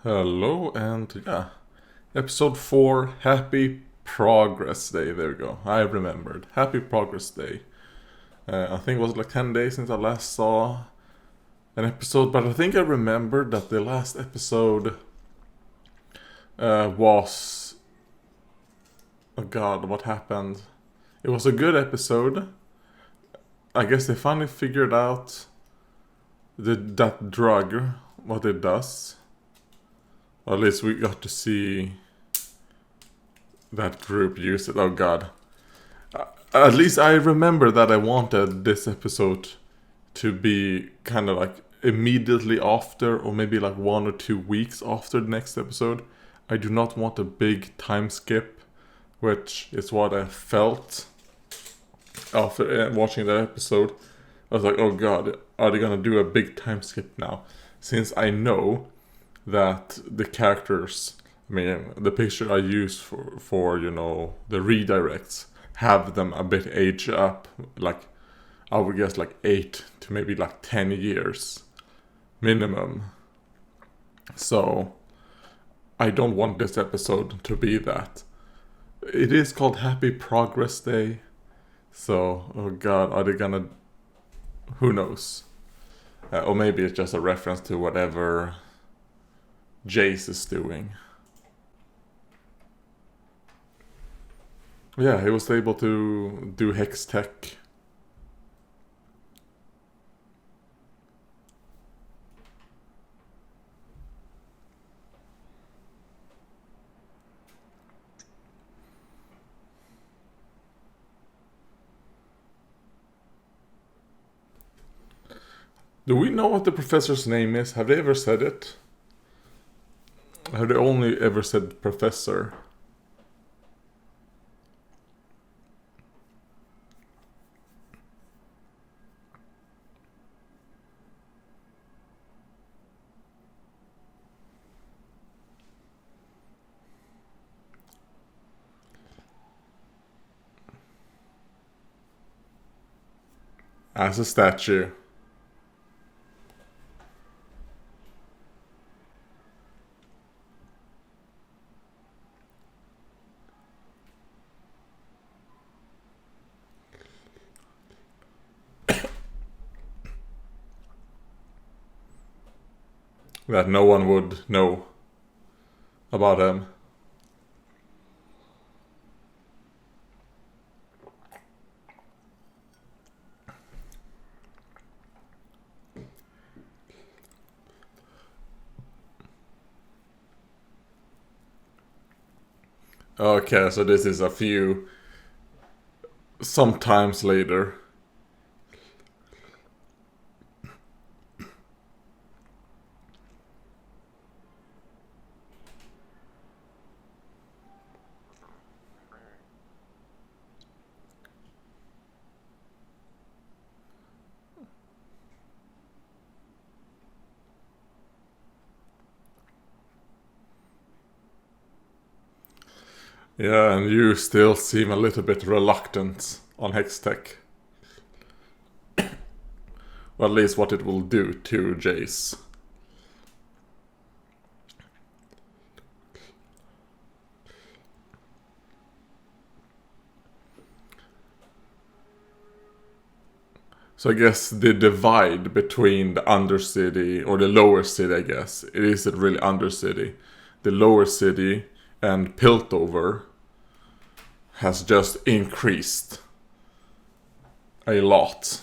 Hello, and episode 4, Happy Progress Day. There we go. I remembered. Happy Progress Day. I think it was like 10 days since I last saw an episode, but I think I remembered that the last episode was. Oh god, what happened? It was a good episode. I guess they finally figured out that drug, what it does. Or at least we got to see that group use it. Oh god. At least I remember that I wanted this episode to be kind of like immediately after, or maybe like 1 or 2 weeks after the next episode. I do not want a big time skip, which is what I felt after watching that episode. I was like, oh god, are they gonna do a big time skip now? Since I know that the characters, I mean, the picture I use for the redirects, have them a bit age up, like I would guess like 8 to maybe like 10 years minimum. So I don't want this episode to be that. It is called Happy Progress Day, so oh god, are they gonna? Who knows? Or maybe it's just a reference to whatever Jace is doing. Yeah, he was able to do hex tech. Do we know what the professor's name is? Have they ever said it? Have they only ever said professor? As a statue. That no one would know about him. Okay, so this is a few sometimes later. Yeah, and you still seem a little bit reluctant on Hextech. Or at least what it will do to Jace. So I guess the divide between the Undercity, or the lower city, I guess, it isn't really Undercity. The lower city and Piltover has just increased a lot.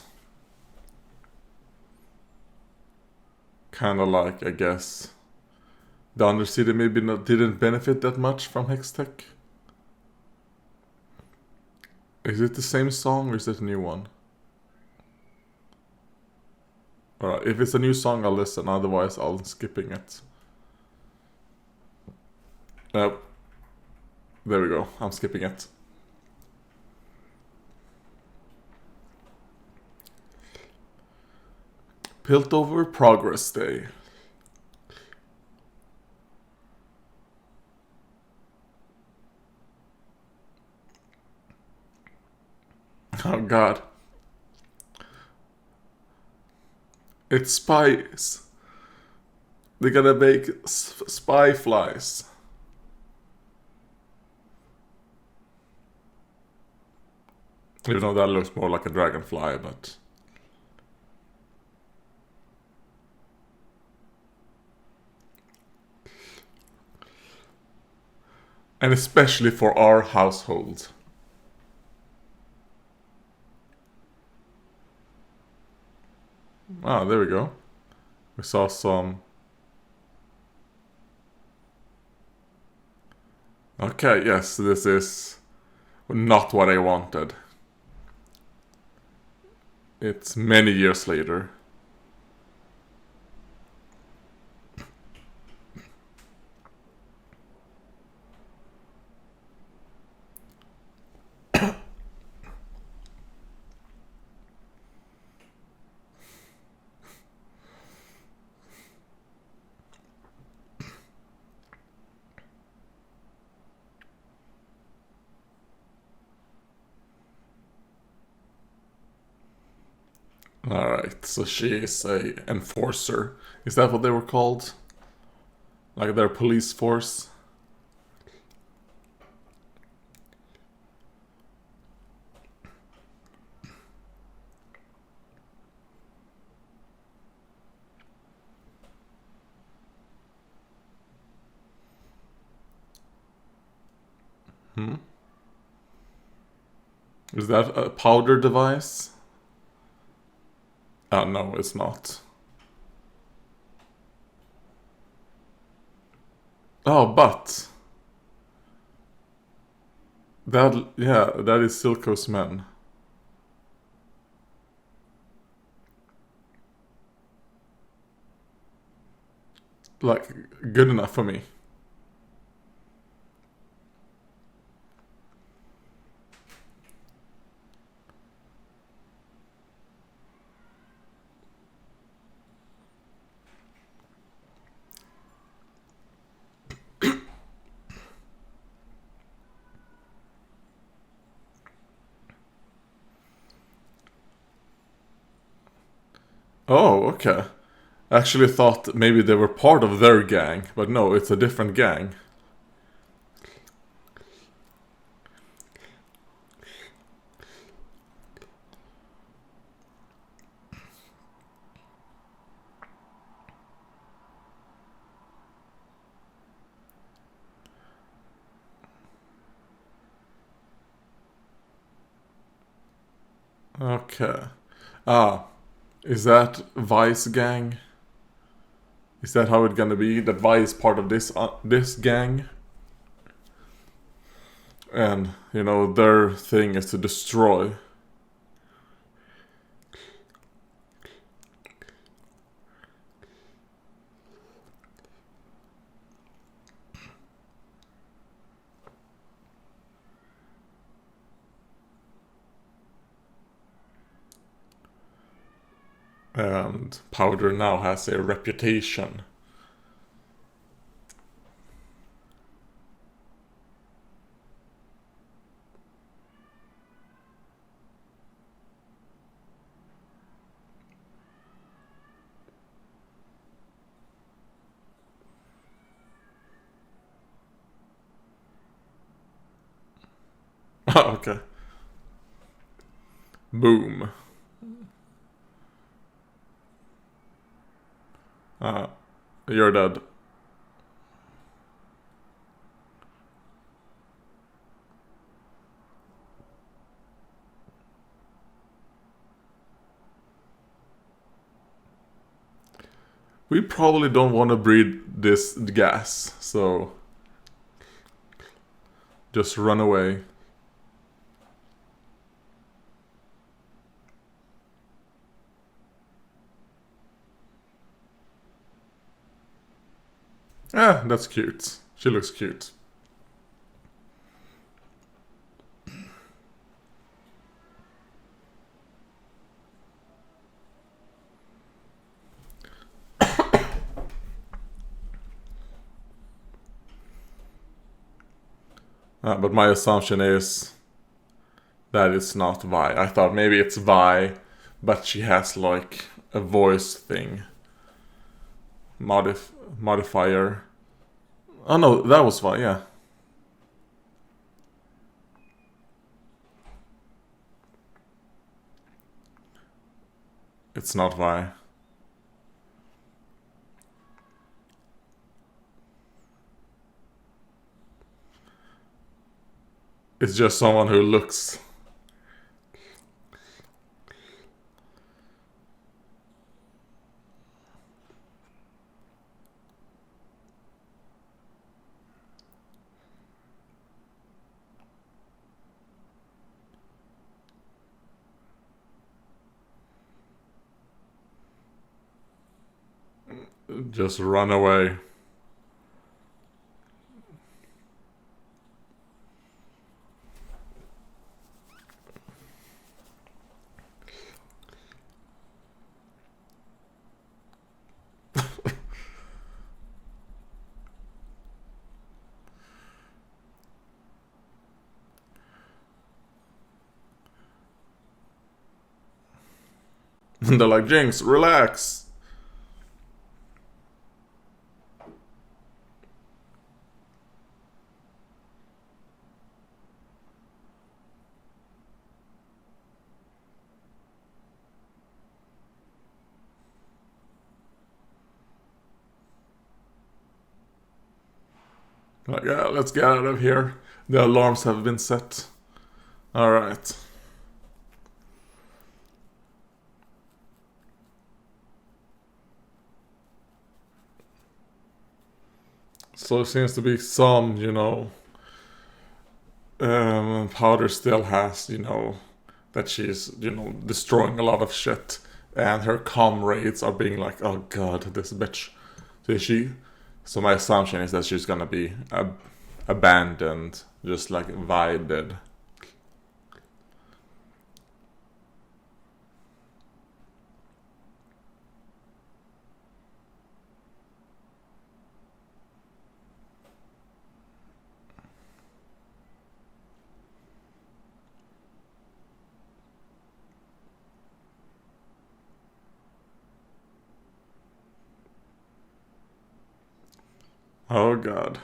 Kind of like, I guess, the Undercity maybe didn't benefit that much from Hextech. Is it the same song or is it a new one? Alright, if it's a new song I'll listen, otherwise I'll skipping it. Nope. There we go, I'm skipping it. Piltover Progress Day. Oh god. It's spies. They're gonna make spy flies. Even though that looks more like a dragonfly, but... And especially for our household. Ah, there we go. We saw some... Okay, yes, this is not what I wanted. It's many years later. Alright, so she is a enforcer. Is that what they were called? Like their police force? Is that a powder device? Oh, no, it's not. Oh, but... That, yeah, that is Silco's men. Like, good enough for me. Oh, okay. I actually thought maybe they were part of their gang, but no, it's a different gang. Okay. Ah, is that Vice gang? Is that how it's gonna be? That Vi is part of this gang? And, you know, their thing is to destroy. And Powder now has a reputation. Okay. Boom. You're dead. We probably don't want to breathe this gas, so just run away. Ah, that's cute. She looks cute. But my assumption is that it's not Vi. I thought maybe it's Vi, but she has like a voice thing. modifier. Oh no, that was fine, yeah. It's not why. It's just someone who looks. Just run away. And they're like, Jinx, relax. Like, yeah, let's get out of here. The alarms have been set. Alright. So it seems to be some, Powder still has, that she's, destroying a lot of shit. And her comrades are being like, oh god, this bitch. So my assumption is that she's gonna be abandoned, just like Vi did. Oh god.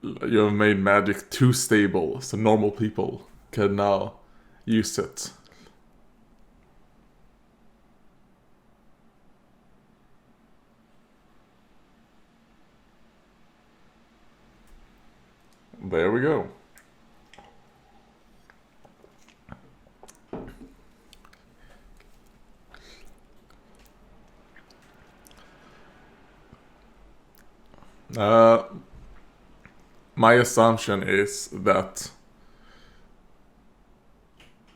You have made magic too stable, so normal people can now use it. There we go. Uh, my assumption is that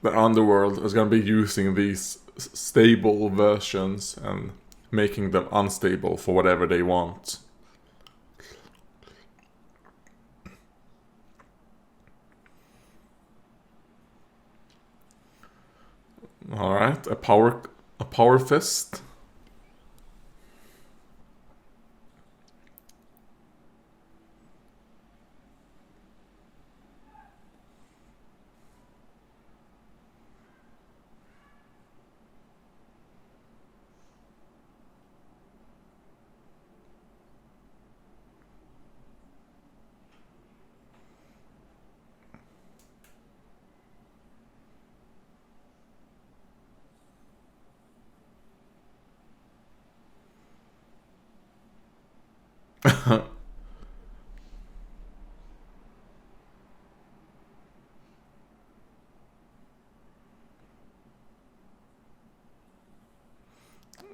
the underworld is going to be using these stable versions and making them unstable for whatever they want. All right, a power fist.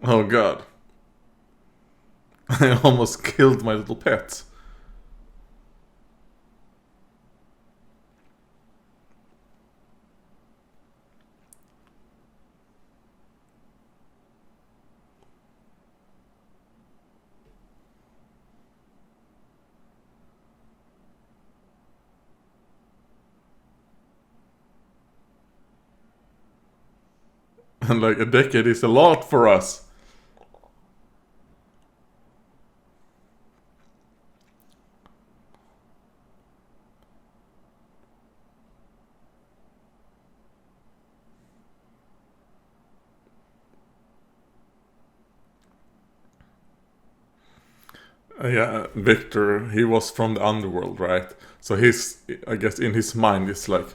Oh god. I almost killed my little pet. And like a decade is a lot for us. Yeah, Victor, he was from the underworld, right? So I guess in his mind, it's like,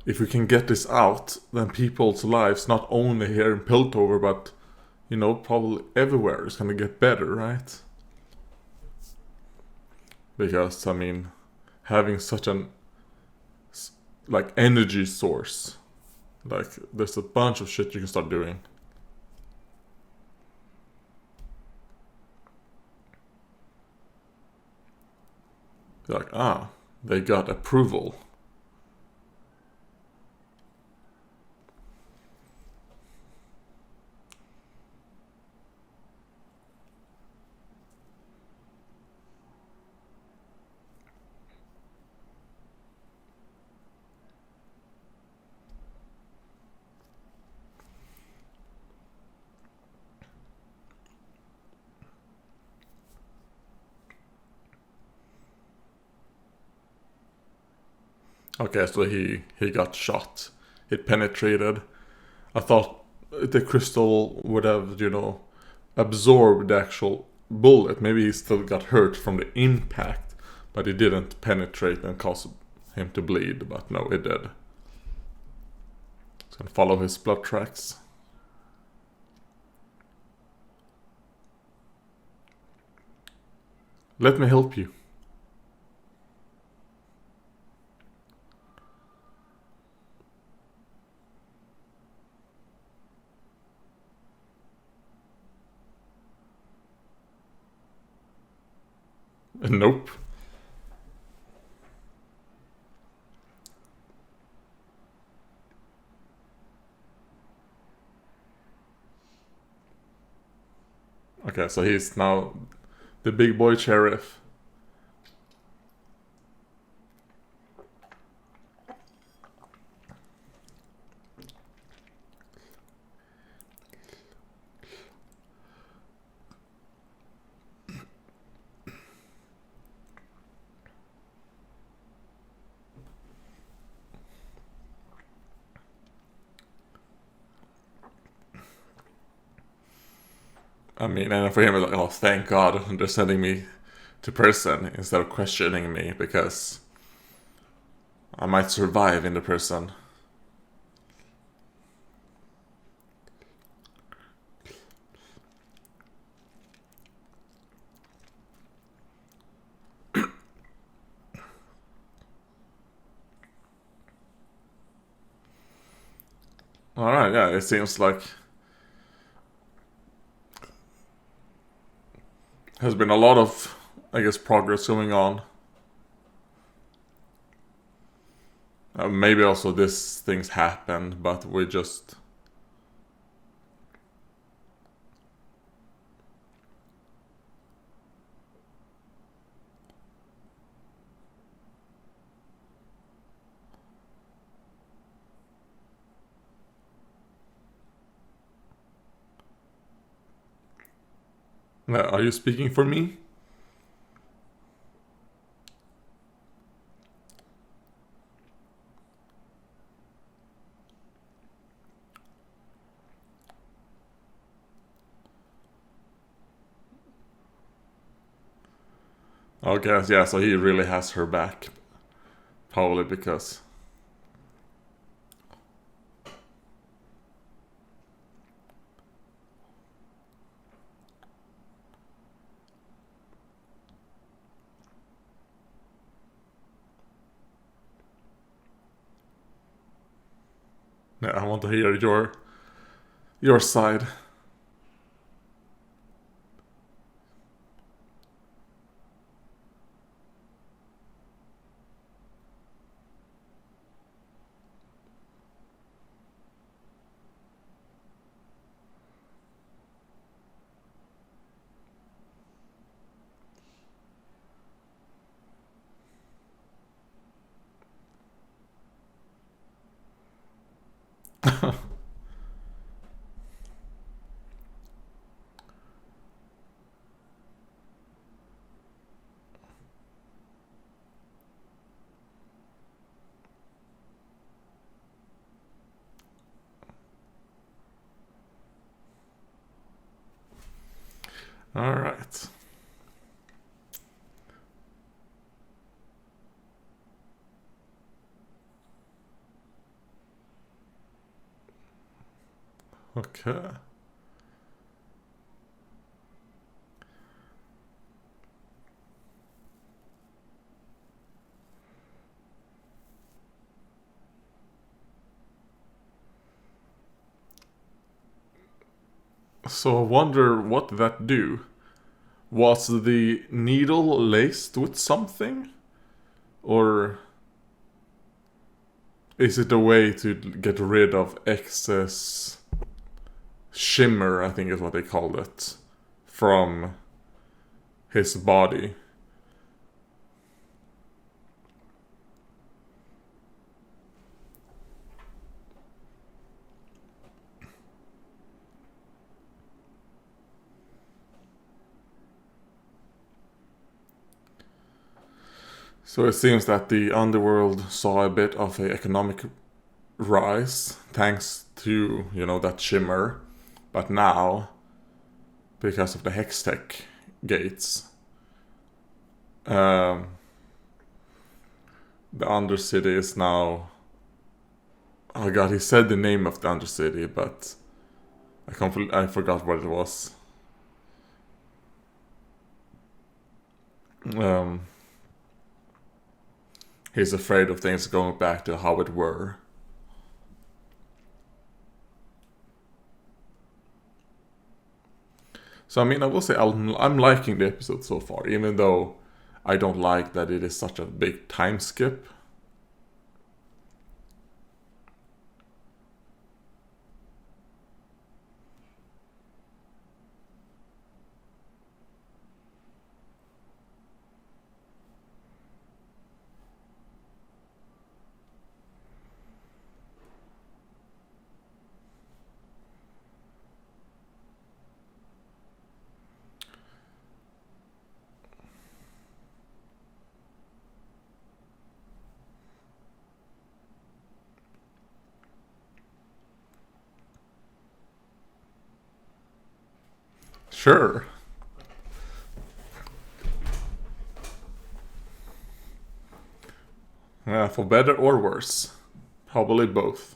if we can get this out, then people's lives, not only here in Piltover, but, probably everywhere, is gonna get better, right? Because, I mean, having such an, like, energy source, like, there's a bunch of shit you can start doing. Like, they got approval. Okay, so he got shot. It penetrated. I thought the crystal would have, absorbed the actual bullet. Maybe he still got hurt from the impact, but it didn't penetrate and cause him to bleed. But no, it did. It's gonna follow his blood tracks. Let me help you. Nope. Okay, so he's now the big boy sheriff. I mean, and for him, it's like, oh, thank God they're sending me to prison instead of questioning me, because I might survive in the prison. Alright, yeah, it seems like has been a lot of, I guess, progress going on. Maybe also these things happened, but we just. Are you speaking for me? Okay, yeah, so he really has her back. Probably because. Yeah, I want to hear your side. Alright. Okay. So I wonder what that do. Was the needle laced with something? Or is it a way to get rid of excess shimmer, I think is what they called it, from his body? So it seems that the underworld saw a bit of an economic rise thanks to, that shimmer. But now, because of the Hextech gates, the Undercity is now... Oh god, he said the name of the Undercity, but I forgot what it was. He's afraid of things going back to how it were. So, I mean, I will say I'm liking the episode so far, even though I don't like that it is such a big time skip. Sure. Yeah, for better or worse. Probably both.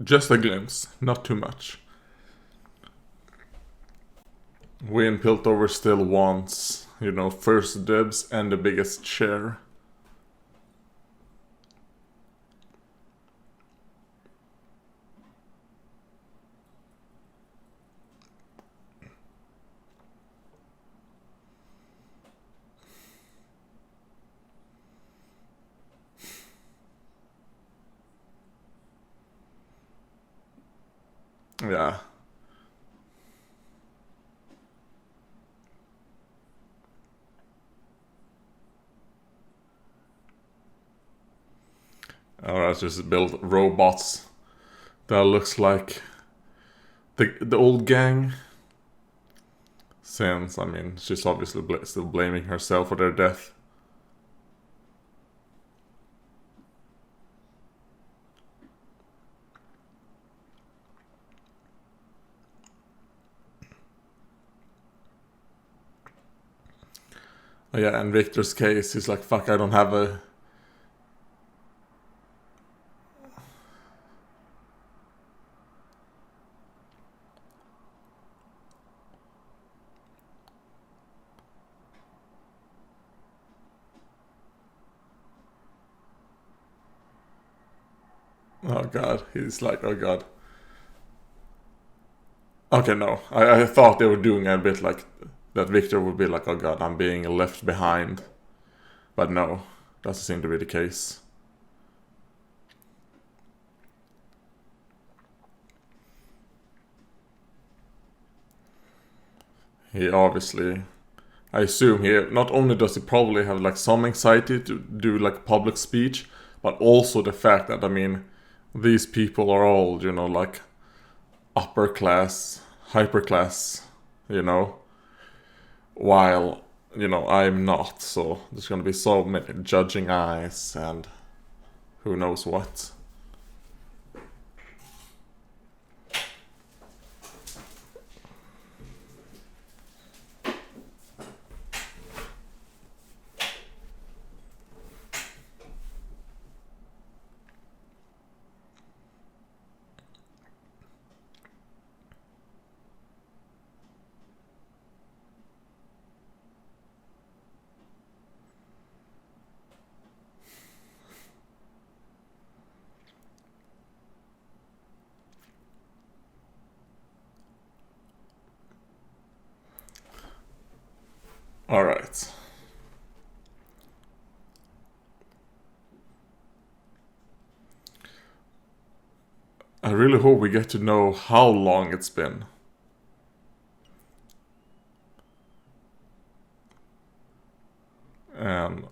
Just a glimpse, not too much. Wayne Piltover still wants, first dibs and the biggest share. Yeah. Or let's just build robots that looks like the old gang. Since, I mean, she's obviously still blaming herself for their death. Oh, yeah, in Victor's case, he's like, fuck, I don't have a... Oh god, he's like, oh god. Okay, no, I thought they were doing a bit like that Victor would be like, oh god, I'm being left behind. But no, doesn't seem to be the case. He obviously... I assume he not only does he probably have like some anxiety to do like public speech, but also the fact that, I mean, these people are all, like upper class, hyper class, while, I'm not. So there's gonna be so many judging eyes and who knows what. Alright. I really hope we get to know how long it's been. And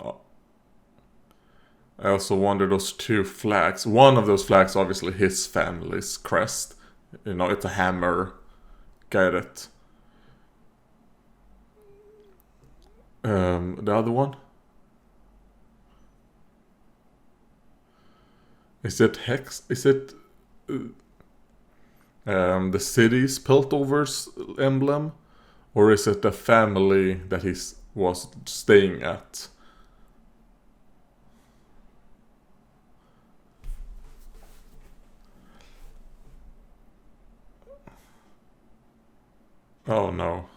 I also wonder those two flags. One of those flags, obviously, his family's crest. You know, it's a hammer. Get it. The other one? Is it Hex? Is it the city's Piltover's emblem? Or is it the family that he was staying at? Oh no.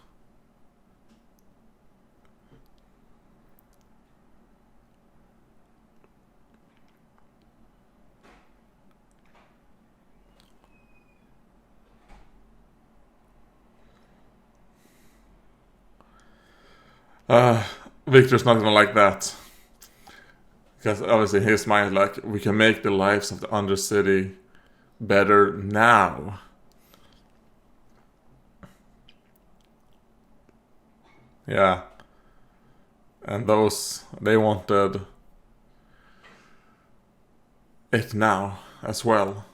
Victor's not gonna like that. Because obviously in his mind, like, we can make the lives of the Undercity better now. Yeah. And those, they wanted it now as well.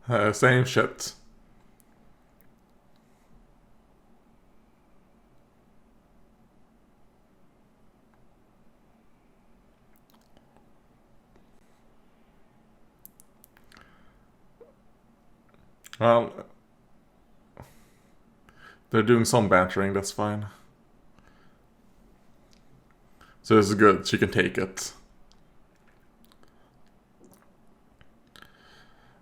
Uh, same shit. Well, they're doing some bantering, that's fine. So this is good, she can take it.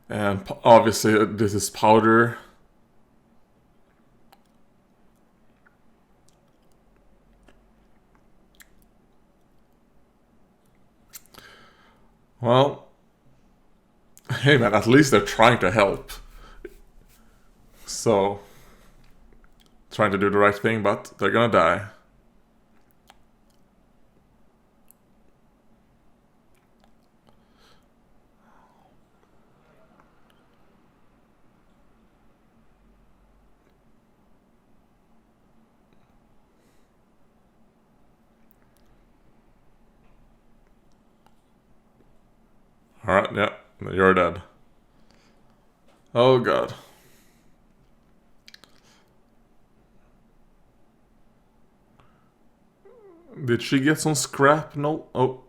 And obviously this is powder. Well, hey man, at least they're trying to help. So, trying to do the right thing, but they're gonna die. Alright, yeah, you're dead. Oh god. Did she get some shrapnel? Oh.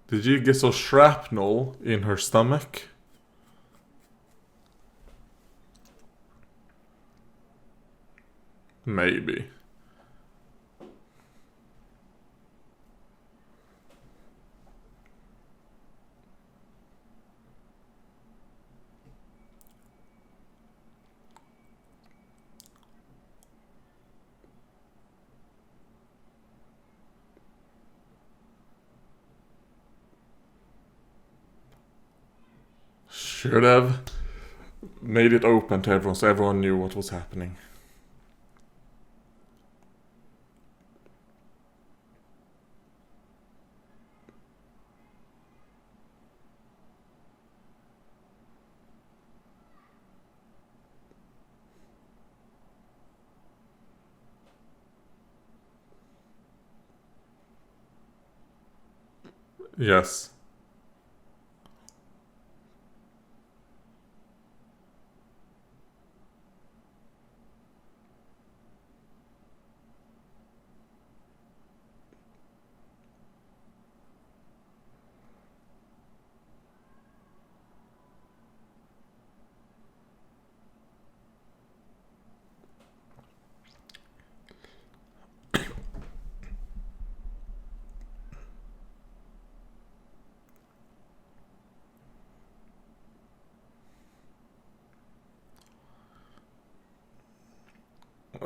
Did you get some shrapnel in her stomach? Maybe. Should have made it open to everyone so everyone knew what was happening. Yes.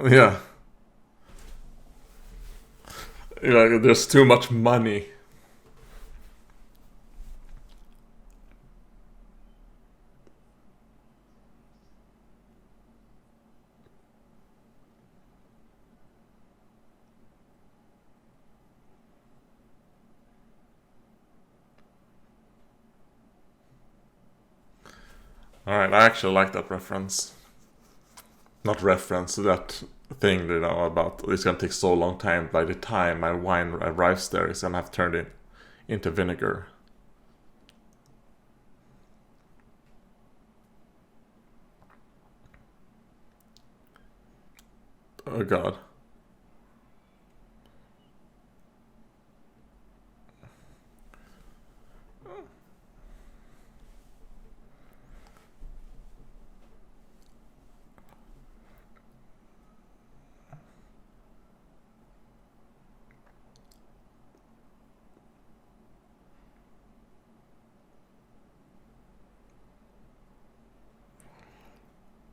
Yeah. Like, there's too much money. Alright, I actually like that reference. Not reference, that thing, about it's gonna take so long time. By the time my wine arrives there, it's gonna have turned it into vinegar. Oh god.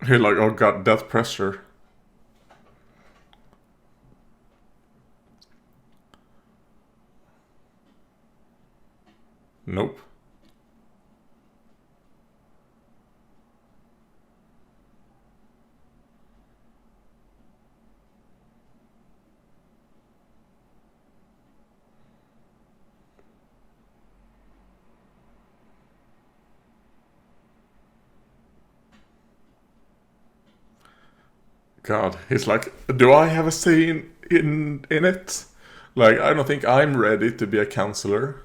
You're like, oh god, death pressure. Nope. God, he's like, do I have a say in it? Like, I don't think I'm ready to be a counselor.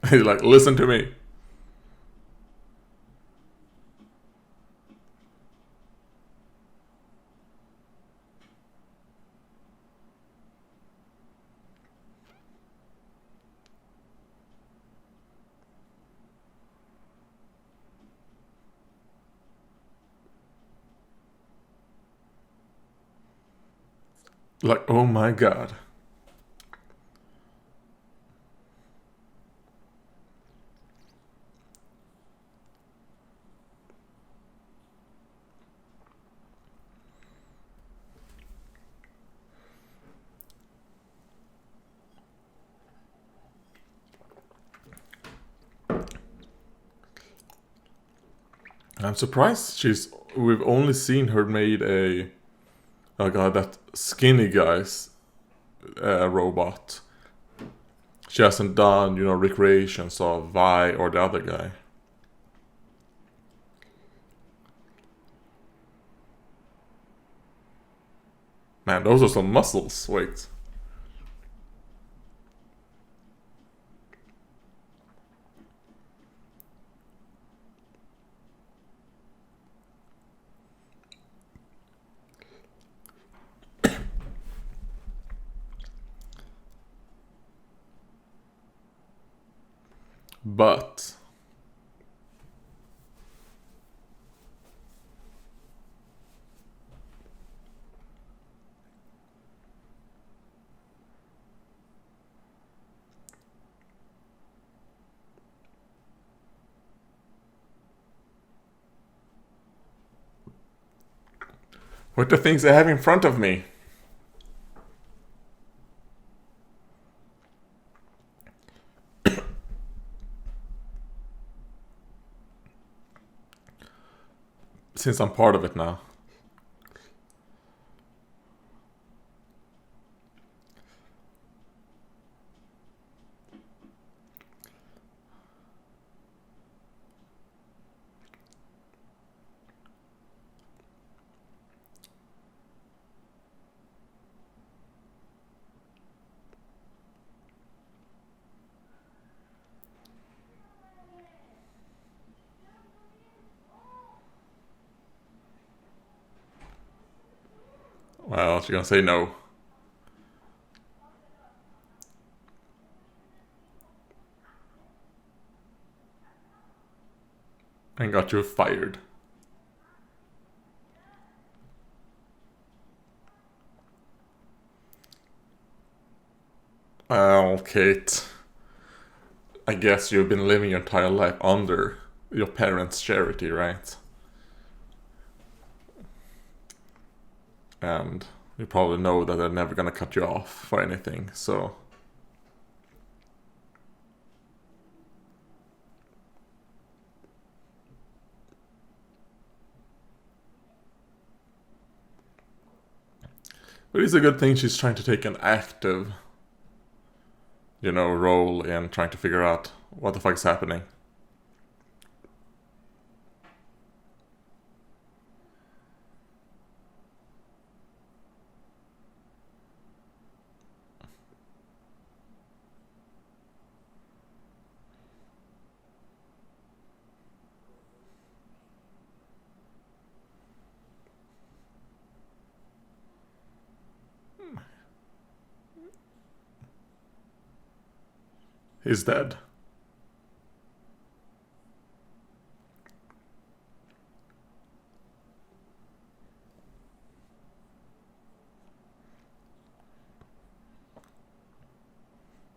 He's like, listen to me. Like, oh my god. I'm surprised we've only seen her made oh god, that skinny guy's robot. She hasn't done, recreations of Vi or the other guy. Man, those are some muscles. Wait. But what the things I have in front of me? Since I'm part of it now. Well, she's gonna say no. And got you fired. Well, Kate, I guess you've been living your entire life under your parents' charity, right? And you probably know that they're never gonna cut you off for anything, so... But it's a good thing she's trying to take an active, role in trying to figure out what the fuck is happening. He's dead.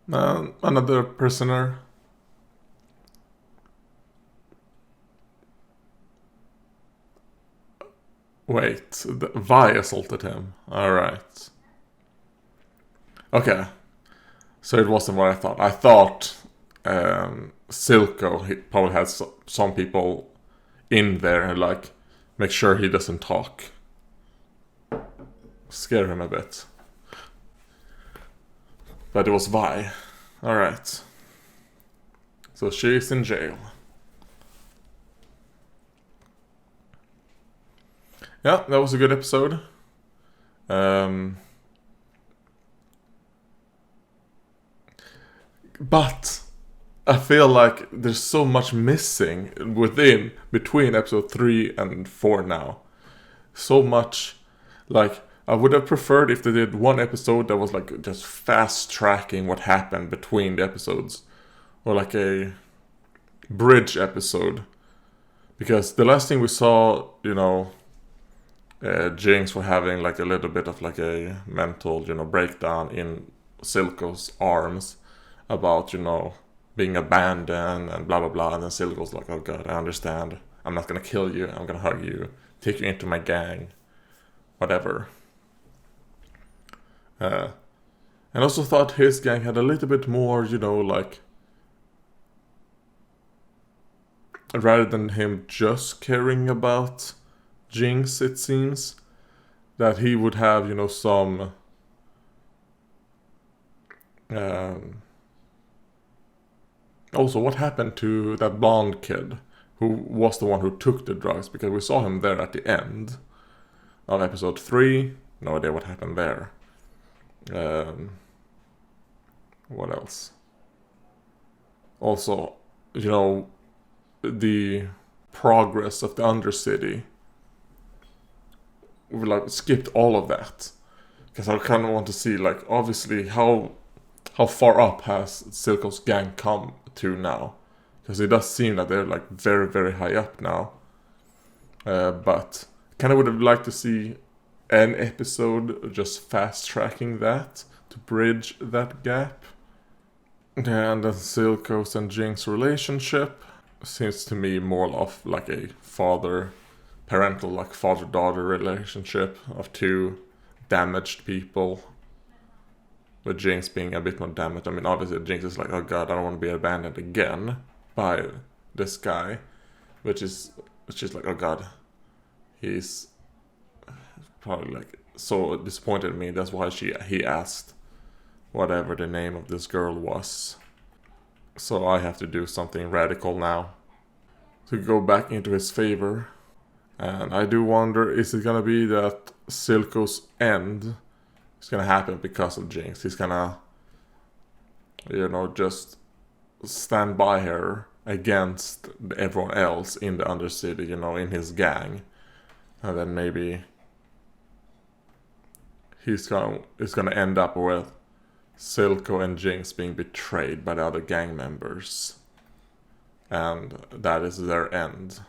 Another prisoner. Wait, Vi assaulted him. Alright. Okay. So it wasn't what I thought. I thought Silco, he probably has some people in there and like make sure he doesn't talk. Scare him a bit. But it was Vi. Alright. So she's in jail. Yeah, that was a good episode. But I feel like there's so much missing between episode 3 and 4 now. So much, like, I would have preferred if they did one episode that was like just fast tracking what happened between the episodes. Or like a bridge episode. Because the last thing we saw, Jinx were having like a little bit of like a mental, breakdown in Silco's arms about, being abandoned and blah blah blah. And then Silco's like, oh god, I understand. I'm not gonna kill you. I'm gonna hug you, take you into my gang, whatever. And also thought his gang had a little bit more, like, rather than him just caring about Jinx, it seems that he would have, some also, what happened to that blonde kid who was the one who took the drugs? Because we saw him there at the end of episode 3. No idea what happened there. What else? Also, the progress of the Undercity. We like skipped all of that. Because I kind of want to see, like, obviously how far up has Silco's gang come to now? Because it does seem that they're like very, very high up now. But kind of would have liked to see an episode just fast tracking that to bridge that gap. And then Silco's and Jinx's relationship seems to me more of like a parental, like father-daughter relationship of two damaged people. With Jinx being a bit more damaged. I mean, obviously Jinx is like, oh god, I don't want to be abandoned again by this guy. Which is like, oh god, he's probably like so disappointed in me. That's why he asked whatever the name of this girl was. So I have to do something radical now to go back into his favor. And I do wonder, is it gonna be that Silco's end is gonna happen because of Jinx? He's gonna, just stand by her against everyone else in the Undercity, in his gang. And then maybe it's gonna end up with Silco and Jinx being betrayed by the other gang members. And that is their end.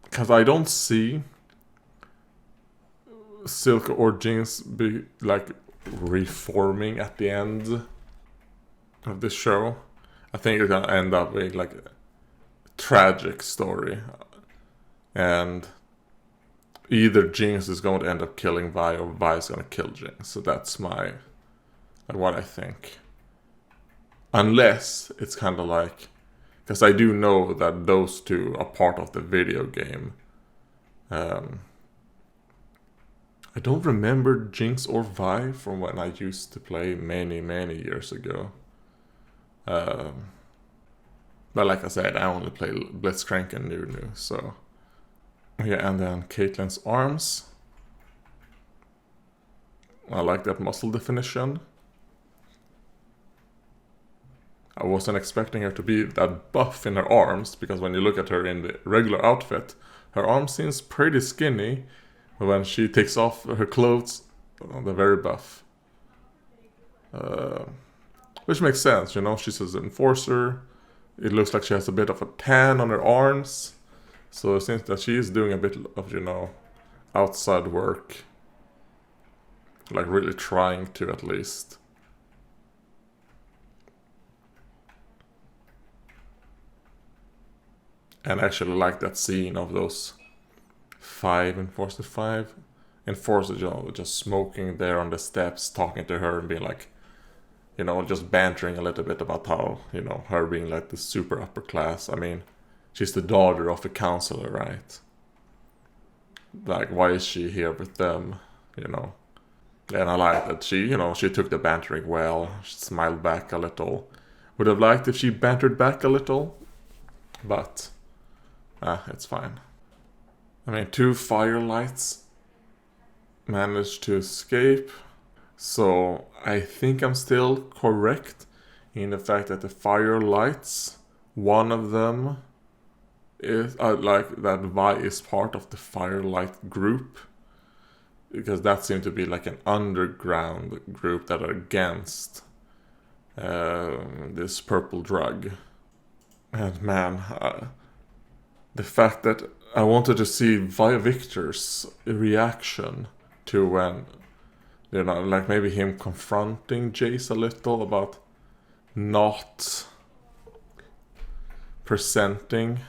Because I don't see Silco or Jinx be like reforming at the end of this show. I think it's gonna end up being like a tragic story, and either Jinx is going to end up killing Vi or Vi is going to kill Jinx. So that's what I think. Unless it's kind of like, because I do know that those two are part of the video game. I don't remember Jinx or Vi from when I used to play many, many years ago. But like I said, I only play Blitzcrank and Nunu, so... Yeah, and then Caitlyn's arms. I like that muscle definition. I wasn't expecting her to be that buff in her arms, because when you look at her in the regular outfit, her arm seems pretty skinny, but when she takes off her clothes, they're very buff. Which makes sense, you know, she's an enforcer. It looks like she has a bit of a tan on her arms. So it seems that she is doing a bit of, you know, outside work. Like really trying to, at least. And I actually like that scene of those 5 enforcers, you know, just smoking there on the steps, talking to her and being like, you know, just bantering a little bit about how, you know, her being like the super upper class. I mean, she's the daughter of a counselor, right? Like, why is she here with them, you know? And I like that she, you know, she took the bantering well. She smiled back a little. Would have liked if she bantered back a little. But, it's fine. I mean, 2 firelights managed to escape. So, I think I'm still correct in the fact that the firelights, one of them is like that Vi is part of the Firelight group, because that seemed to be like an underground group that are against this purple drug. And man, the fact that I wanted to see Vi Victor's reaction to when, you know, like maybe him confronting Jace a little about not presenting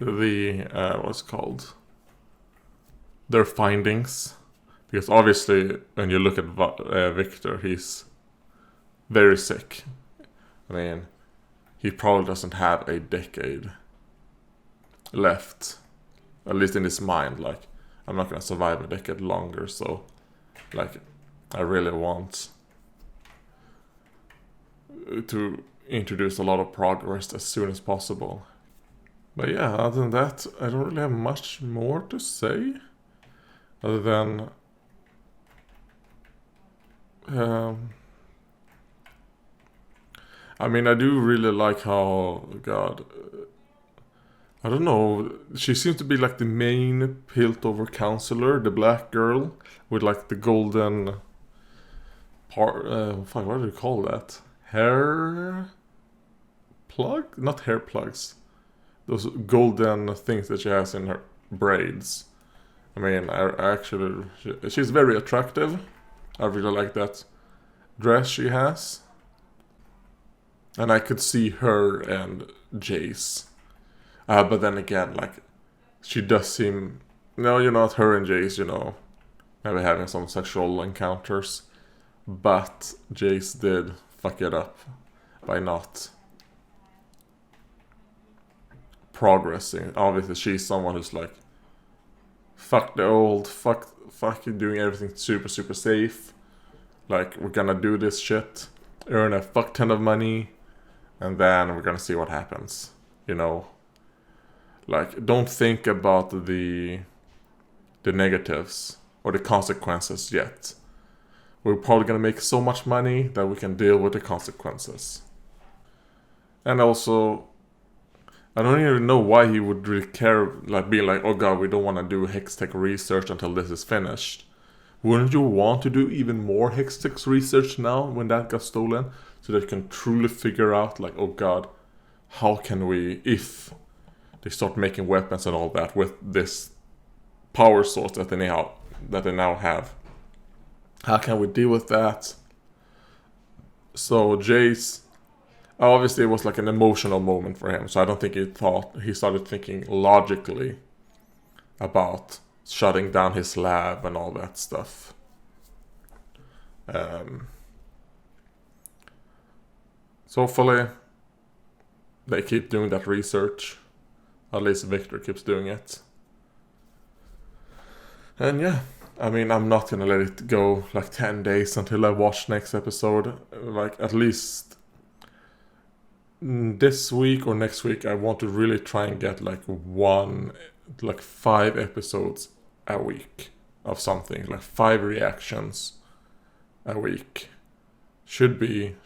the what's it called, their findings, because obviously when you look at Victor, he's very sick. I mean, he probably doesn't have a decade left, at least in his mind. Like, I'm not gonna survive a decade longer, so like I really want to introduce a lot of progress as soon as possible. But yeah, other than that, I don't really have much more to say. Other than... I mean, I do really like how... God... I don't know, she seems to be like the main Piltover counselor, the black girl, with like the golden... fuck, what do you call that? Hair... plug? Not hair plugs. Those golden things that she has in her braids. I mean, I actually... She's very attractive. I really like that dress she has. And I could see her and Jace. But then again, like, she does seem... No, you know, her and Jace, you know, maybe having some sexual encounters. But Jace did fuck it up by not progressing. Obviously, she's someone who's like, fuck the old, fuck you, doing everything super, super safe. Like, we're gonna do this shit, earn a fuck ton of money, and then we're gonna see what happens, you know? Like, don't think about the negatives or the consequences yet. We're probably gonna make so much money that we can deal with the consequences. And also, I don't even know why he would really care, like being like, oh god, we don't want to do Hextech research until this is finished. Wouldn't you want to do even more Hextech research now when that got stolen? So that you can truly figure out, like, oh god, how can we, if they start making weapons and all that with this power source that they now have, how can we deal with that So Jace, obviously it was like an emotional moment for him. So I don't think he started thinking logically about shutting down his lab and all that stuff. So hopefully they keep doing that research. At least Victor keeps doing it. And yeah, I mean, I'm not gonna let it go like 10 days until I watch next episode. Like, at least this week or next week, I want to really try and get like 5 episodes a week of something. Like 5 reactions a week. I should be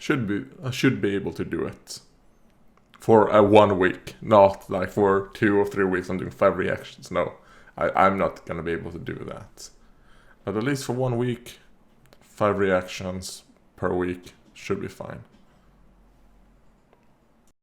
able to do it. For a 1 week, not like for 2 or 3 weeks I'm doing 5 reactions. No, I'm not gonna be able to do that. But at least for 1 week, 5 reactions per week should be fine.